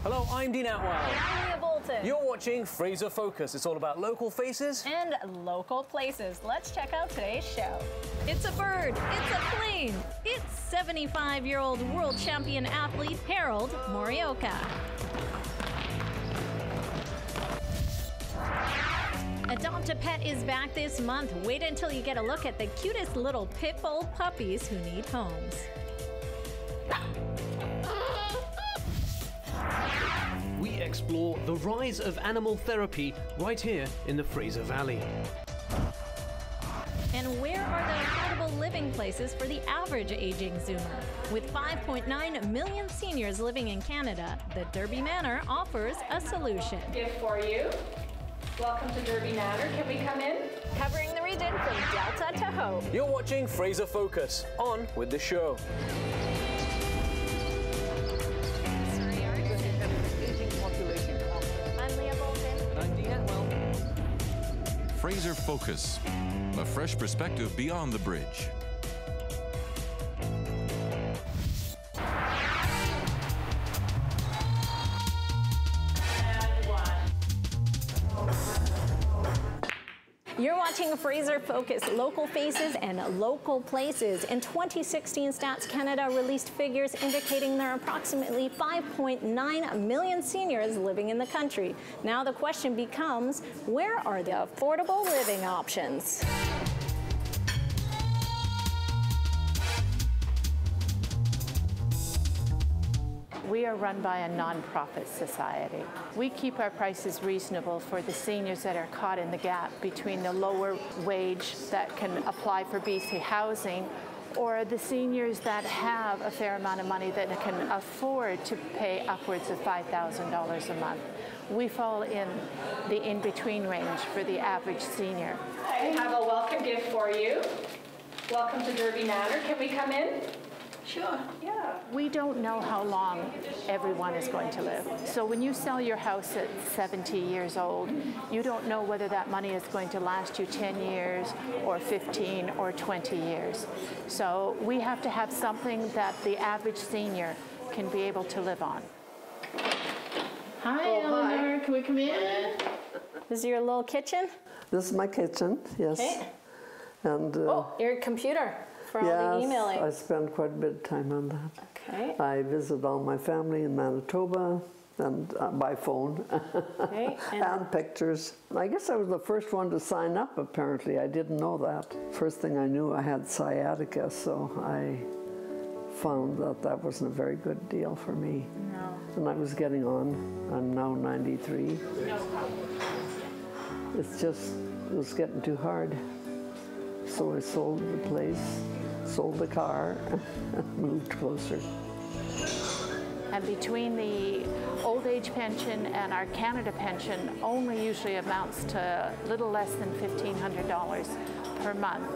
Hello, I'm Dean Atwal. And I'm Leah Bolton. You're watching Fraser Focus. It's all about local faces and local places. Let's check out today's show. It's a bird. It's a plane. It's 75-year-old world champion athlete Harold Morioka. Adopt a Pet is back this month. Wait until you get a look at the cutest little pit bull puppies who need homes. we explore the rise of animal therapy right here in the Fraser Valley. And where are the affordable living places for the average aging Zoomer? With 5.9 million seniors living in Canada, the Derby Manor offers a solution. Gift for you. Welcome to Derby Manor. Can we come in? Covering the region from Delta to Hope. You're watching Fraser Focus. On with the show. I'm Leah Bolton. And I'm Dean Atwal. Fraser Focus, a fresh perspective beyond the bridge. You're watching Fraser Focus, local faces and local places. In 2016, Stats Canada released figures indicating there are approximately 5.9 million seniors living in the country. Now the question becomes, where are the affordable living options? We are run by a nonprofit society. We keep our prices reasonable for the seniors that are caught in the gap between the lower wage that can apply for BC housing or the seniors that have a fair amount of money that can afford to pay upwards of $5,000 a month. We fall in the in-between range for the average senior. I have a welcome gift for you. Welcome to Derby Manor. Can we come in? Sure. Yeah. We don't know how long everyone is going to live. So when you sell your house at 70 years old, you don't know whether that money is going to last you 10 years or 15 or 20 years. So we have to have something that the average senior can be able to live on. Hi, Eleanor. Can we come in? This is your little kitchen? This is my kitchen, yes. Okay. And Your computer. For all the emailing. I spend quite a bit of time on that. Okay. I visit all my family in Manitoba and by phone. Okay. And pictures. I guess I was the first one to sign up, apparently. I didn't know that. First thing I knew, I had sciatica, so I found that that wasn't a very good deal for me. No. And I was getting on. I'm now 93. No problem. It's just, it was getting too hard. So I sold the place, sold the car, and moved closer. And between the old age pension and our Canada pension only usually amounts to a little less than $1,500 per month.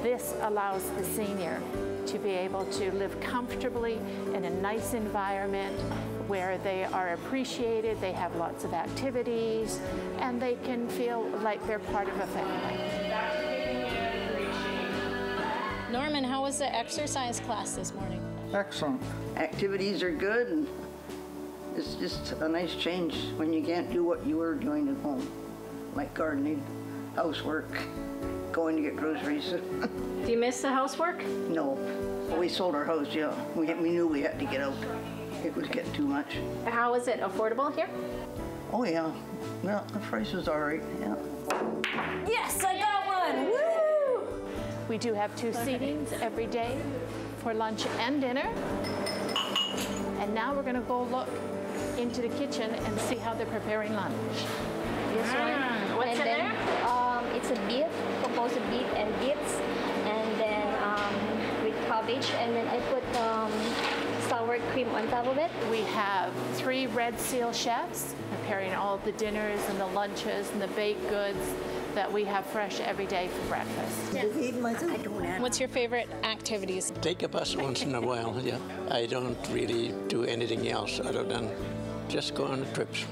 This allows the senior to be able to live comfortably in a nice environment where they are appreciated, they have lots of activities, and they can feel like they're part of a family. Norman, how was the exercise class this morning? Excellent. Activities are good, and it's just a nice change when you can't do what you were doing at home, like gardening, housework, going to get groceries. Do you miss the housework? No. We sold our house, yeah. We knew we had to get out. It was getting too much. How is it affordable here? Oh, yeah. Yeah, the price was all right, yeah. Yes, I got one! Woo! We do have 2 seatings every day for lunch and dinner. And now we're going to go look into the kitchen and see how they're preparing lunch. This one. What's and in then, there? It's a beef, composed of beef and bits, and then with cabbage, and then I put sour cream on top of it. We have 3 Red Seal chefs preparing all of the dinners and the lunches and the baked goods that we have fresh every day for breakfast. What's your favorite activities? Take a bus once in a while, yeah. I don't really do anything else other than just go on the trips.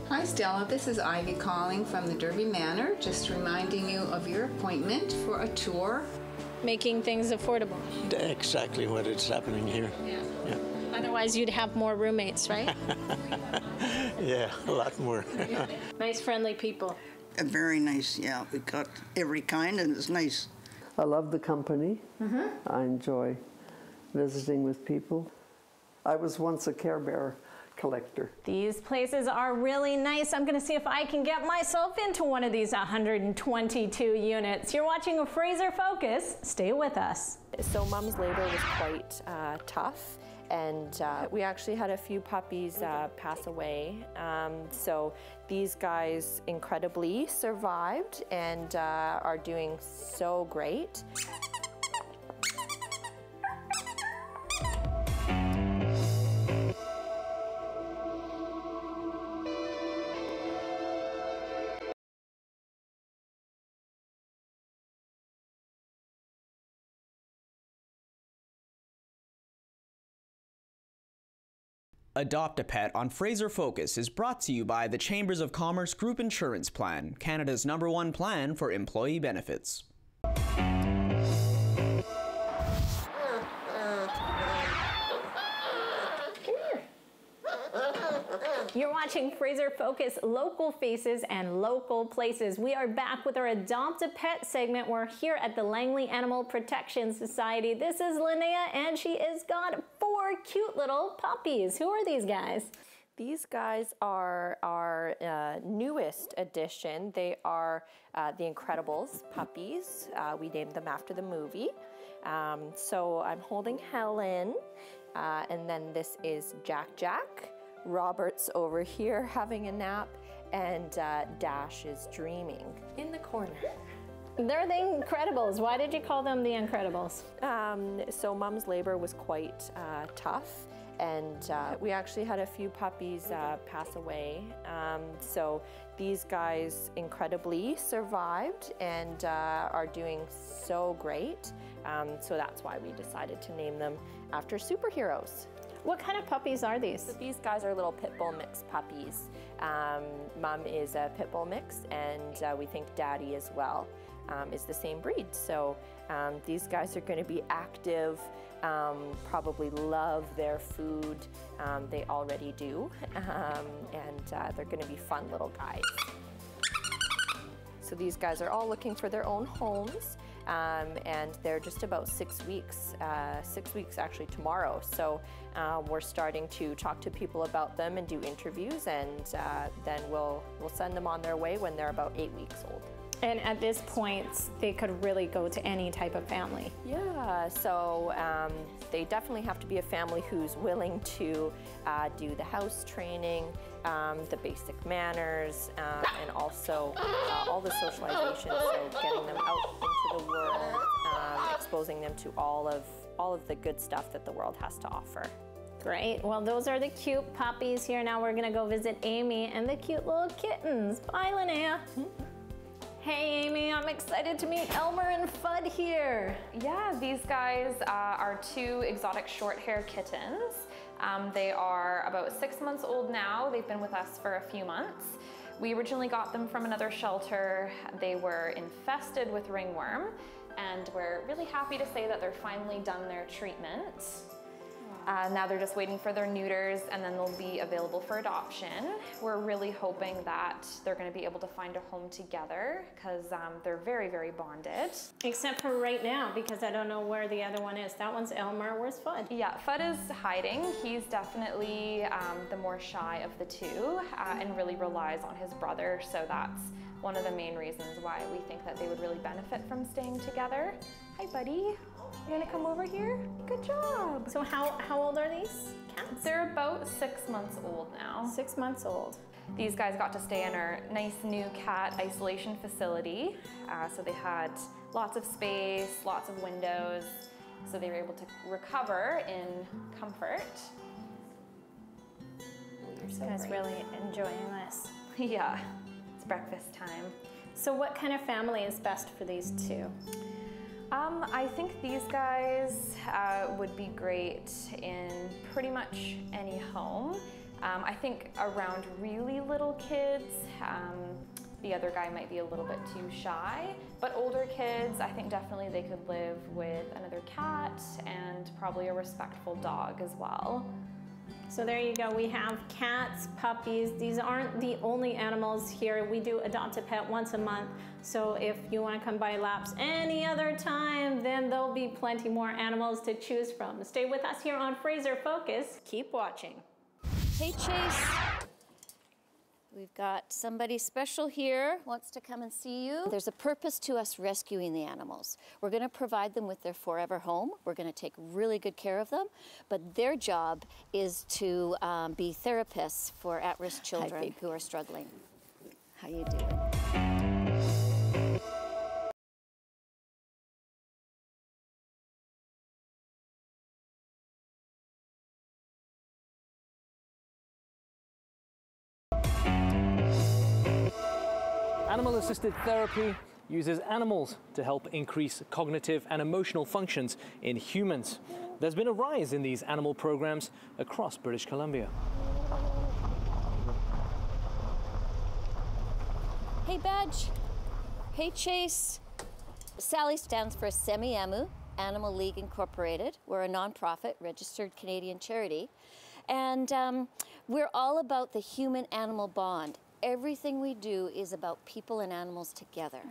Hi Stella, this is Ivy calling from the Derby Manor, just reminding you of your appointment for a tour. Making things affordable. Exactly what is happening here. Yeah. Yeah. Otherwise, you'd have more roommates, right? Yeah, a lot more. Nice, friendly people. Very nice, yeah. We got every kind, and it's nice. I love the company. I enjoy visiting with people. I was once a Care Bear collector. These places are really nice. I'm going to see if I can get myself into one of these 122 units. You're watching a Fraser Focus. Stay with us. So Mom's labor was quite tough, and we actually had a few puppies pass away. So these guys incredibly survived and are doing so great. Adopt a Pet on Fraser Focus is brought to you by the Chambers of Commerce Group Insurance Plan, Canada's #1 plan for employee benefits. You're watching Fraser Focus, Local Faces and Local Places. We are back with our Adopt a Pet segment. We're here at the Langley Animal Protection Society. This is Linnea, and she has got 4 cute little puppies. Who are these guys? These guys are our newest addition. They are the Incredibles puppies. We named them after the movie. So I'm holding Helen, and then this is Jack. Robert's over here having a nap, and Dash is dreaming in the corner. They're the Incredibles. Why did you call them the Incredibles? So Mom's labor was quite tough, and we actually had a few puppies pass away. So these guys incredibly survived and are doing so great. So that's why we decided to name them after superheroes. What kind of puppies are these? So these guys are little pit bull mix puppies. Mom is a pit bull mix, and we think Daddy as well is the same breed. So these guys are going to be active, probably love their food. They already do, and they're going to be fun little guys. So these guys are all looking for their own homes. And they're just about 6 weeks, 6 weeks actually tomorrow. So we're starting to talk to people about them and do interviews, and then we'll send them on their way when they're about 8 weeks old. And at this point, they could really go to any type of family. Yeah, so they definitely have to be a family who's willing to do the house training, the basic manners, and also all the socialization, so getting them out into the world, exposing them to all of the good stuff that the world has to offer. Great. Well, those are the cute puppies here. Now we're going to go visit Amy and the cute little kittens. Bye, Linnea. Hey Amy, I'm excited to meet Elmer and Fudd here. Yeah, these guys are 2 exotic short hair kittens. They are about 6 months old now. They've been with us for a few months. We originally got them from another shelter. They were infested with ringworm, and we're really happy to say that they're finally done their treatment. Now they're just waiting for their neuters, and then they'll be available for adoption. We're really hoping that they're going to be able to find a home together, because they're very, very bonded. Except for right now, because I don't know where the other one is. That one's Elmer. Where's Fudd? Yeah, Fudd is hiding. He's definitely the more shy of the 2 and really relies on his brother. So that's one of the main reasons why we think that they would really benefit from staying together. Hi, buddy. You gonna come over here? Good job. So how old are these cats? They're about 6 months old now. 6 months old. These guys got to stay in our nice new cat isolation facility. So they had lots of space, lots of windows. So they were able to recover in comfort. You guys really enjoying this? Yeah, it's breakfast time. So what kind of family is best for these 2? I think these guys would be great in pretty much any home. I think around really little kids, the other guy might be a little bit too shy, but older kids, I think definitely they could live with another cat and probably a respectful dog as well. So there you go. We have cats, puppies. These aren't the only animals here. We do adopt a pet once a month. So if you want to come by Laps any other time, then there'll be plenty more animals to choose from. Stay with us here on Fraser Focus. Keep watching. Hey, Chase. We've got somebody special here, wants to come and see you. There's a purpose to us rescuing the animals. We're going to provide them with their forever home. We're going to take really good care of them, but their job is to be therapists for at-risk children who are struggling. How you doing? Animal-assisted therapy uses animals to help increase cognitive and emotional functions in humans. There's been a rise in these animal programs across British Columbia. Hey, Badge. Hey, Chase. SALI stands for Semi-Amu Animal League Incorporated. We're a nonprofit registered Canadian charity. And we're all about the human-animal bond. Everything we do is about people and animals together.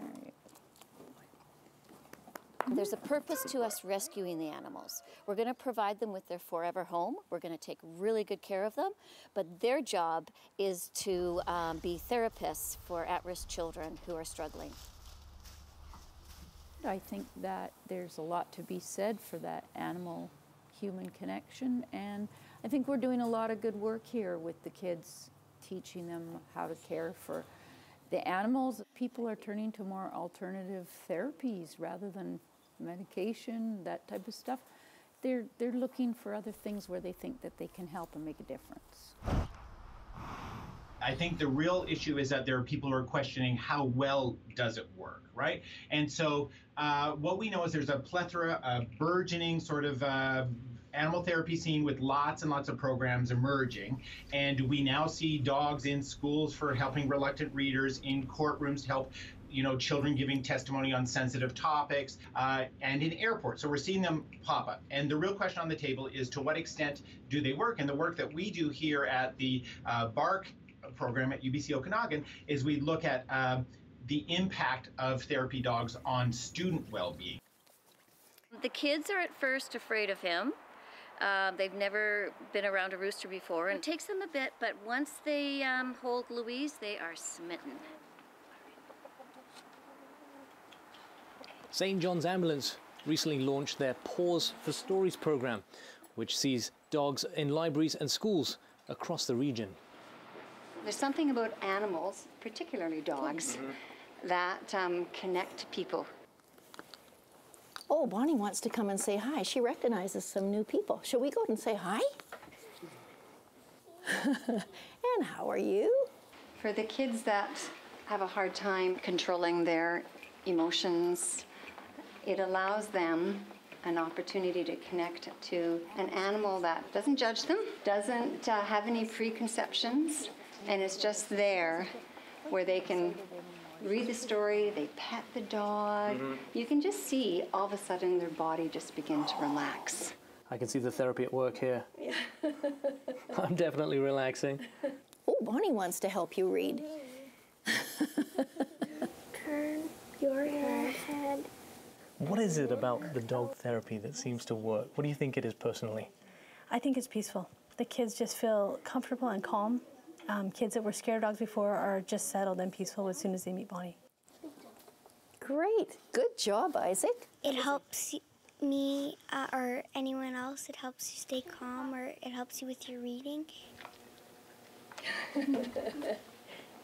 There's a purpose to us rescuing the animals. We're going to provide them with their forever home. We're going to take really good care of them, but their job is to be therapists for at-risk children who are struggling. I think that there's a lot to be said for that animal-human connection, and I think we're doing a lot of good work here with the kids, teaching them how to care for the animals. People are turning to more alternative therapies rather than medication, that type of stuff. They're looking for other things where they think that they can help and make a difference. I think the real issue is that there are people who are questioning how well does it work, right? And so what we know is there's a plethora, a burgeoning sort of animal therapy scene with lots and lots of programs emerging. And we now see dogs in schools for helping reluctant readers, in courtrooms to help children giving testimony on sensitive topics, and in airports. So we're seeing them pop up. And the real question on the table is, to what extent do they work? And the work that we do here at the BARC program at UBC Okanagan is we look at the impact of therapy dogs on student well-being. The kids are at first afraid of him. They've never been around a rooster before, and it takes them a bit, but once they hold Louise, they are smitten. St. John's Ambulance recently launched their Pause for Stories program, which sees dogs in libraries and schools across the region. There's something about animals, particularly dogs, that connect to people. Oh, Bonnie wants to come and say hi. She recognizes some new people. Shall we go and say hi? And how are you? For the kids that have a hard time controlling their emotions, it allows them an opportunity to connect to an animal that doesn't judge them, doesn't have any preconceptions, and is just there where they can read the story, they pet the dog. You can just see all of a sudden their body just begin to relax. I can see the therapy at work here. Yeah. I'm definitely relaxing. Oh, Bonnie wants to help you read. Turn your head. What is it about the dog therapy that seems to work? What do you think it is personally? I think it's peaceful. The kids just feel comfortable and calm. Kids that were scared of dogs before are just settled and peaceful as soon as they meet Bonnie. Great. Good job, Isaac. It helps me or anyone else. It helps you stay calm, or it helps you with your reading.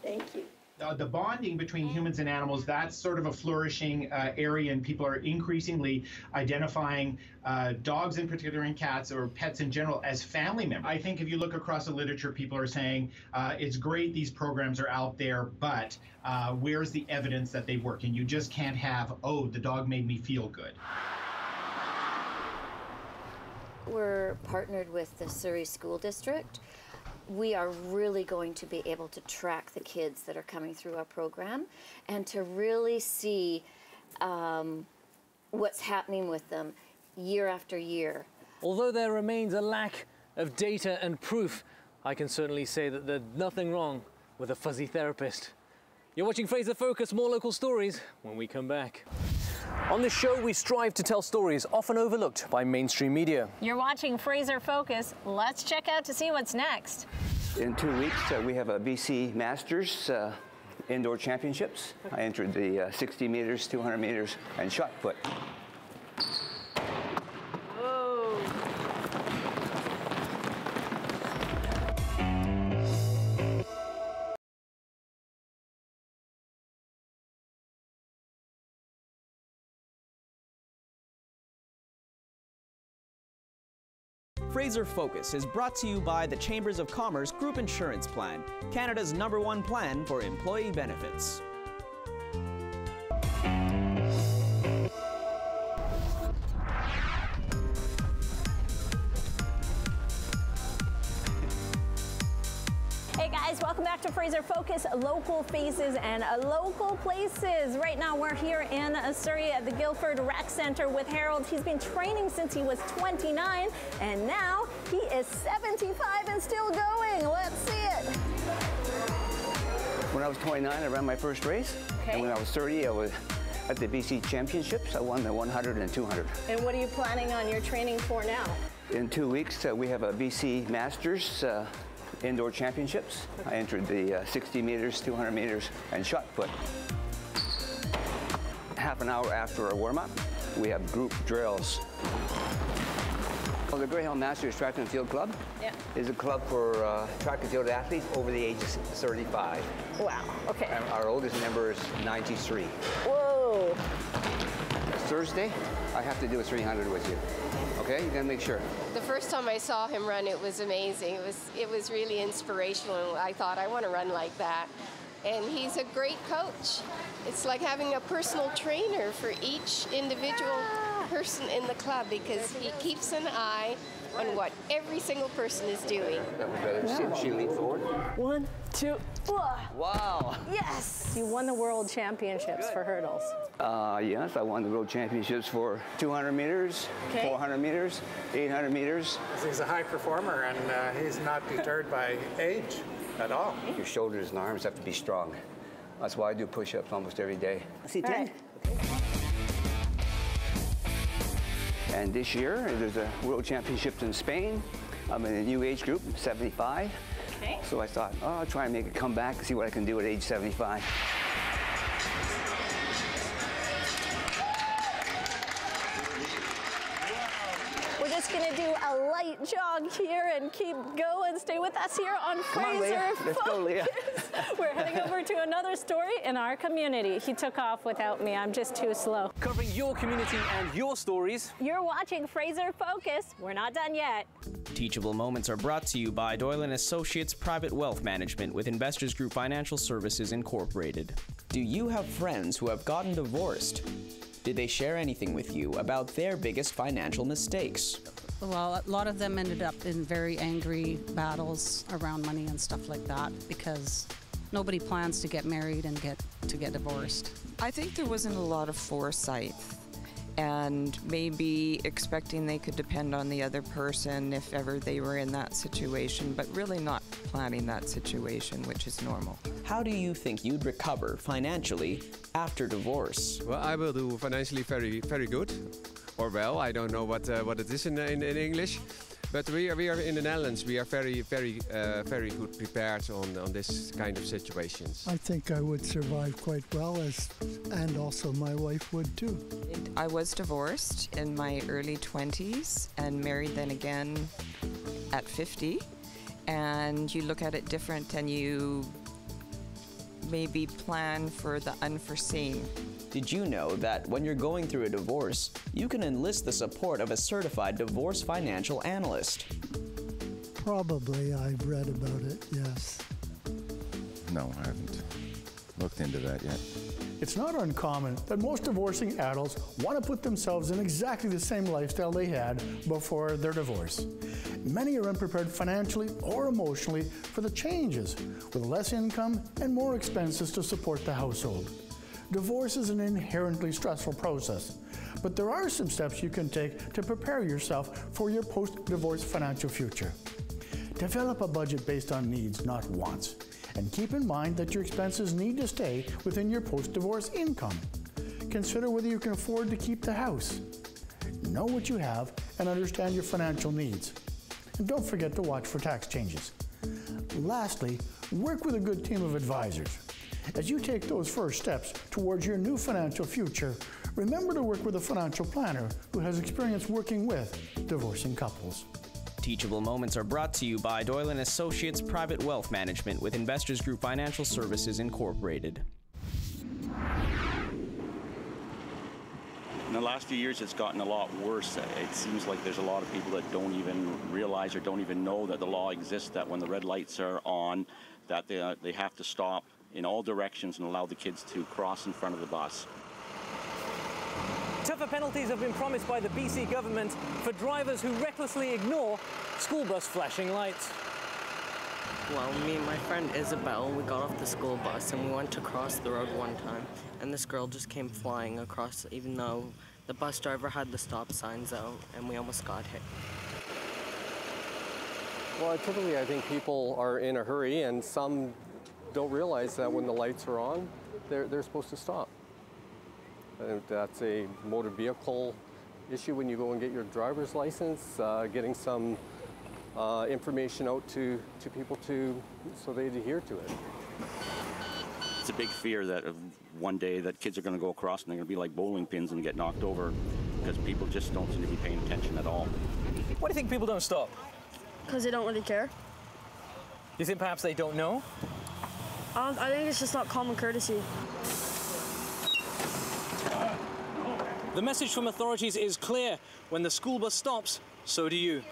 Thank you. The bonding between humans and animals, that's sort of a flourishing area, and people are increasingly identifying dogs in particular, and cats or pets in general, as family members. I think if you look across the literature, people are saying it's great these programs are out there, but where's the evidence that they work? And you just can't have, oh, the dog made me feel good. We're partnered with the Surrey School District. We are really going to be able to track the kids that are coming through our program and to really see what's happening with them year after year. Although there remains a lack of data and proof, I can certainly say that there's nothing wrong with a fuzzy therapist. You're watching Fraser Focus, more local stories when we come back. On this show, we strive to tell stories often overlooked by mainstream media. You're watching Fraser Focus. Let's check out to see what's next. In 2 weeks, we have a BC Masters Indoor Championships. I entered the 60 meters, 200 meters, and shot put. Fraser Focus is brought to you by the Chambers of Commerce Group Insurance Plan, Canada's #1 plan for employee benefits. Hey guys, welcome back to Fraser Focus, local faces and local places. Right now we're here in Surrey at the Guildford Rec Centre with Harold. He's been training since he was 29 and now he is 75 and still going. Let's see it. When I was 29, I ran my first race. Okay. And when I was 30, I was at the BC Championships. I won the 100 and 200. And what are you planning on your training for now? In 2 weeks, we have a BC Masters Indoor Championships. I entered the 60 meters, 200 meters, and shot put. Half an hour after our warm-up, we have group drills. Well, the Greyhound Masters Track and Field Club is a club for track and field athletes over the age of 35. Wow, okay. And our oldest member is 93. Whoa. Thursday, I have to do a 300 with you. Okay, you gotta make sure. The first time I saw him run, it was amazing. It was really inspirational. I thought, I want to run like that. And he's a great coach. It's like having a personal trainer for each individual person in the club because he keeps an eye on what every single person is doing. That was better. She leaned forward. 1, 2, wow. Yes! You won the World Championships for hurdles. Yes, I won the World Championships for 200 meters, 400 meters, 800 meters. He's a high performer and he's not deterred by age at all. Your shoulders and arms have to be strong. That's why I do push-ups almost every day. See, 10. Right. And this year, there's a World Championships in Spain. I'm in a new age group, 75. Okay. So I thought, oh, I'll try and make a comeback and see what I can do at age 75. We're just gonna do a light jog here and keep going. Stay with us here on Fraser Focus. Let's go, Leah. We're heading over to another story in our community. He took off without me. I'm just too slow. Covering your community and your stories. You're watching Fraser Focus. We're not done yet. Teachable Moments are brought to you by Doyle & Associates Private Wealth Management with Investors Group Financial Services Incorporated. Do you have friends who have gotten divorced? Did they share anything with you about their biggest financial mistakes? Well, a lot of them ended up in very angry battles around money and stuff like that because nobody plans to get married and get divorced. I think there wasn't a lot of foresight and maybe expecting they could depend on the other person if ever they were in that situation, but really not planning that situation, which is normal. How do you think you'd recover financially after divorce? Well, I will do financially very, very good. Or well, I don't know what it is in English. But we are in the Netherlands. We are very good prepared on this kind of situations. I think I would survive quite well, and also my wife would too. I was divorced in my early 20s and married then again at 50. And you look at it different and you maybe plan for the unforeseen. Did you know that when you're going through a divorce, you can enlist the support of a certified divorce financial analyst? Probably. I've read about it, yes. No, I haven't looked into that yet. It's not uncommon that most divorcing adults want to put themselves in exactly the same lifestyle they had before their divorce. Many are unprepared financially or emotionally for the changes, with less income and more expenses to support the household. Divorce is an inherently stressful process, but there are some steps you can take to prepare yourself for your post-divorce financial future. Develop a budget based on needs, not wants, and keep in mind that your expenses need to stay within your post-divorce income. Consider whether you can afford to keep the house. Know what you have and understand your financial needs. And don't forget to watch for tax changes. Lastly, work with a good team of advisors. As you take those first steps towards your new financial future, remember to work with a financial planner who has experience working with divorcing couples. Teachable Moments are brought to you by Doyle and Associates Private Wealth Management with Investors Group Financial Services Incorporated. In the last few years, it's gotten a lot worse. It seems like there's a lot of people that don't even realize or don't even know that the law exists, that when the red lights are on, that they have to stop in all directions and allow the kids to cross in front of the bus. Tougher penalties have been promised by the BC government for drivers who recklessly ignore school bus flashing lights. Well, me and my friend Isabel, we got off the school bus and we went to cross the road one time, and this girl just came flying across even though the bus driver had the stop signs out, and we almost got hit. Well, typically I think people are in a hurry, and some don't realize that when the lights are on, they're supposed to stop. And that's a motor vehicle issue when you go and get your driver's license, getting some information out to people so they adhere to it. It's a big fear that one day that kids are going to go across and they're going to be like bowling pins and get knocked over because people just don't seem to be paying attention at all. Why do you think people don't stop? Because they don't really care. You think perhaps they don't know? I think it's just not common courtesy. The message from authorities is clear. When the school bus stops, so do you.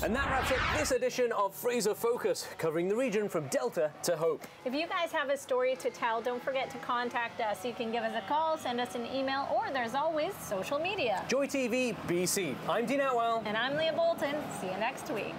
And that wraps up this edition of Fraser Focus, covering the region from Delta to Hope. If you guys have a story to tell, don't forget to contact us. You can give us a call, send us an email, or there's always social media. JoytvBC. I'm Dean Atwal. And I'm Leah Bolton. See you next week.